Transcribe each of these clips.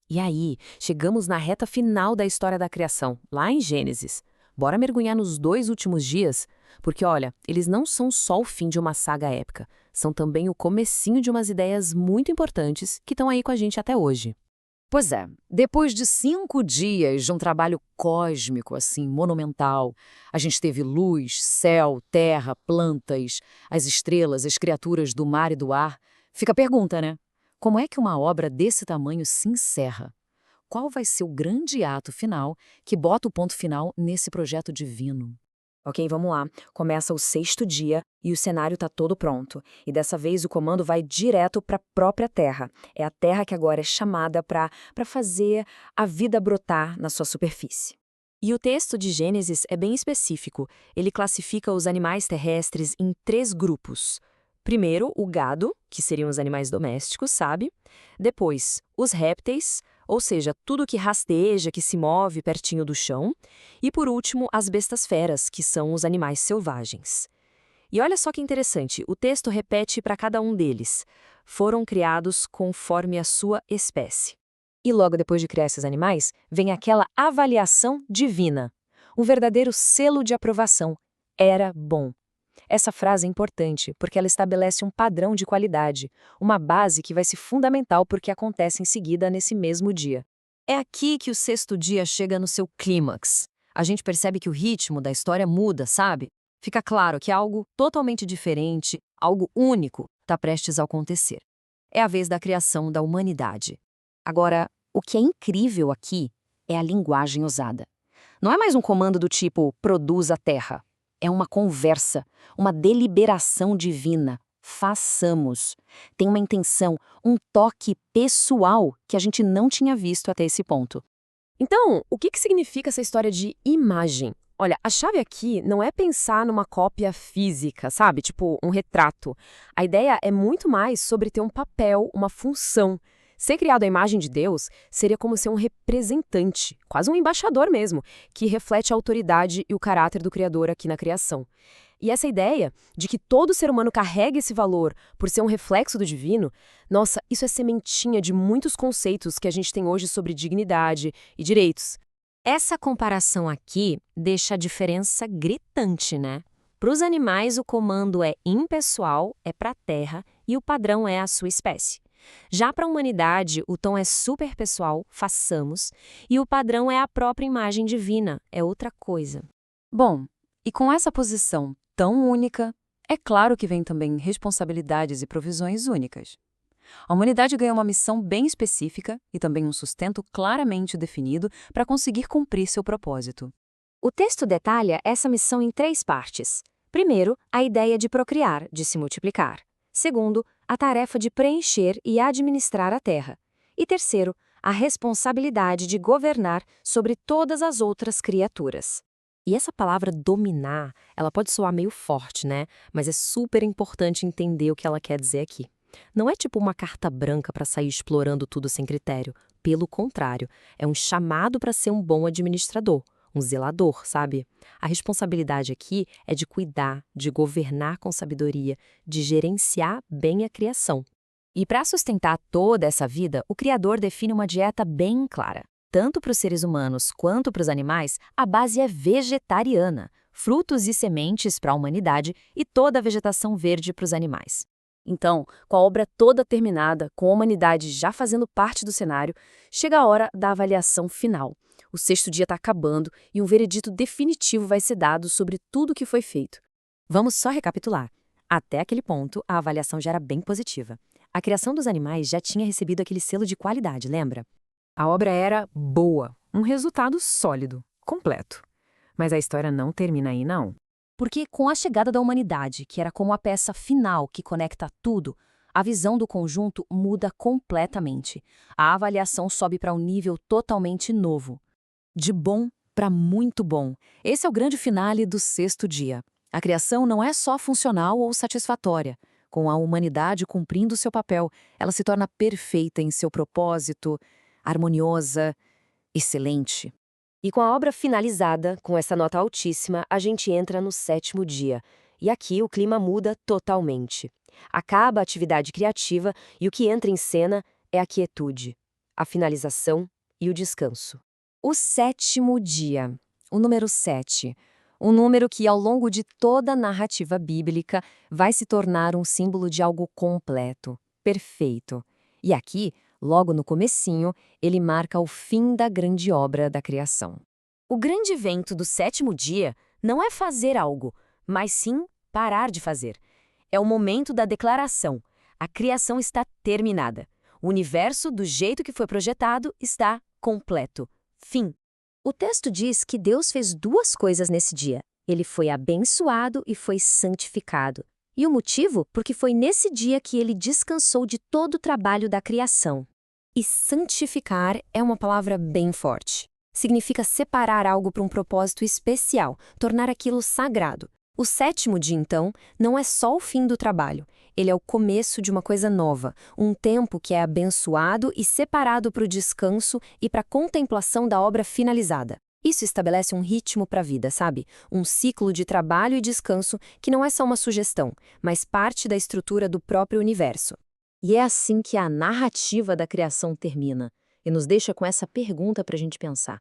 E aí, chegamos na reta final da história da criação, lá em Gênesis. Bora mergulhar nos 2 últimos dias? Porque, olha, eles não são só o fim de uma saga épica, são também o comecinho de umas ideias muito importantes que estão aí com a gente até hoje. Pois é, depois de 5 dias de um trabalho cósmico, assim, monumental, a gente teve luz, céu, terra, plantas, as estrelas, as criaturas do mar e do ar. Fica a pergunta, né? Como é que uma obra desse tamanho se encerra? Qual vai ser o grande ato final que bota o ponto final nesse projeto divino? Ok, vamos lá. Começa o 6º dia e o cenário está todo pronto. E dessa vez o comando vai direto para a própria Terra. É a Terra que agora é chamada para fazer a vida brotar na sua superfície. E o texto de Gênesis é bem específico. Ele classifica os animais terrestres em 3 grupos. Primeiro, o gado, que seriam os animais domésticos, sabe? Depois, os répteis, ou seja, tudo que rasteja, que se move pertinho do chão. E por último, as bestas feras, que são os animais selvagens. E olha só que interessante, o texto repete para cada um deles. Foram criados conforme a sua espécie. E logo depois de criar esses animais, vem aquela avaliação divina. Um verdadeiro selo de aprovação. Era bom. Essa frase é importante porque ela estabelece um padrão de qualidade, uma base que vai ser fundamental porque acontece em seguida nesse mesmo dia. É aqui que o 6º dia chega no seu clímax. A gente percebe que o ritmo da história muda, sabe? Fica claro que algo totalmente diferente, algo único, está prestes a acontecer. É a vez da criação da humanidade. Agora, o que é incrível aqui é a linguagem usada. Não é mais um comando do tipo produz a terra. É uma conversa, uma deliberação divina. Façamos. Tem uma intenção, um toque pessoal que a gente não tinha visto até esse ponto. Então, o que significa essa história de imagem? Olha, a chave aqui não é pensar numa cópia física, sabe? Tipo, um retrato. A ideia é muito mais sobre ter um papel, uma função. Ser criado à imagem de Deus seria como ser um representante, quase um embaixador mesmo, que reflete a autoridade e o caráter do Criador aqui na criação. E essa ideia de que todo ser humano carrega esse valor por ser um reflexo do divino, nossa, isso é sementinha de muitos conceitos que a gente tem hoje sobre dignidade e direitos. Essa comparação aqui deixa a diferença gritante, né? Para os animais, o comando é impessoal, é para a terra, e o padrão é a sua espécie. Já para a humanidade, o tom é superpessoal, façamos, e o padrão é a própria imagem divina, é outra coisa. Bom, e com essa posição tão única, é claro que vem também responsabilidades e provisões únicas. A humanidade ganha uma missão bem específica e também um sustento claramente definido para conseguir cumprir seu propósito. O texto detalha essa missão em 3 partes. Primeiro, a ideia de procriar, de se multiplicar. Segundo, a tarefa de preencher e administrar a terra. E terceiro, a responsabilidade de governar sobre todas as outras criaturas. E essa palavra dominar, ela pode soar meio forte, né? Mas é super importante entender o que ela quer dizer aqui. Não é tipo uma carta branca para sair explorando tudo sem critério. Pelo contrário, é um chamado para ser um bom administrador, um zelador, sabe? A responsabilidade aqui é de cuidar, de governar com sabedoria, de gerenciar bem a criação. E para sustentar toda essa vida, o Criador define uma dieta bem clara. Tanto para os seres humanos quanto para os animais, a base é vegetariana, frutos e sementes para a humanidade e toda a vegetação verde para os animais. Então, com a obra toda terminada, com a humanidade já fazendo parte do cenário, chega a hora da avaliação final. O 6º dia está acabando e um veredito definitivo vai ser dado sobre tudo o que foi feito. Vamos só recapitular. Até aquele ponto, a avaliação já era bem positiva. A criação dos animais já tinha recebido aquele selo de qualidade, lembra? A obra era boa, um resultado sólido, completo. Mas a história não termina aí, não. Porque com a chegada da humanidade, que era como a peça final que conecta tudo, a visão do conjunto muda completamente. A avaliação sobe para um nível totalmente novo. De bom para muito bom. Esse é o grande finale do 6º dia. A criação não é só funcional ou satisfatória. Com a humanidade cumprindo seu papel, ela se torna perfeita em seu propósito, harmoniosa, excelente. E com a obra finalizada, com essa nota altíssima, a gente entra no 7º dia. E aqui o clima muda totalmente. Acaba a atividade criativa e o que entra em cena é a quietude. a finalização e o descanso. O 7º dia, o número 7, um número que ao longo de toda a narrativa bíblica vai se tornar um símbolo de algo completo, perfeito. E aqui, logo no comecinho, ele marca o fim da grande obra da criação. O grande evento do 7º dia não é fazer algo, mas sim parar de fazer. É o momento da declaração. A criação está terminada. O universo, do jeito que foi projetado, está completo. Fim. O texto diz que Deus fez 2 coisas nesse dia. Ele foi abençoado e foi santificado. E o motivo? Porque foi nesse dia que ele descansou de todo o trabalho da criação. E santificar é uma palavra bem forte. Significa separar algo para um propósito especial, tornar aquilo sagrado. O 7º dia, então, não é só o fim do trabalho. Ele é o começo de uma coisa nova, um tempo que é abençoado e separado para o descanso e para a contemplação da obra finalizada. Isso estabelece um ritmo para a vida, sabe? Um ciclo de trabalho e descanso que não é só uma sugestão, mas parte da estrutura do próprio universo. E é assim que a narrativa da criação termina, e nos deixa com essa pergunta para a gente pensar.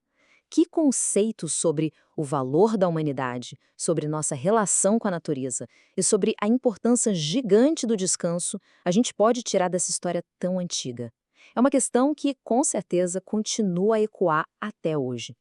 Que conceitos sobre o valor da humanidade, sobre nossa relação com a natureza e sobre a importância gigante do descanso a gente pode tirar dessa história tão antiga? É uma questão que, com certeza, continua a ecoar até hoje.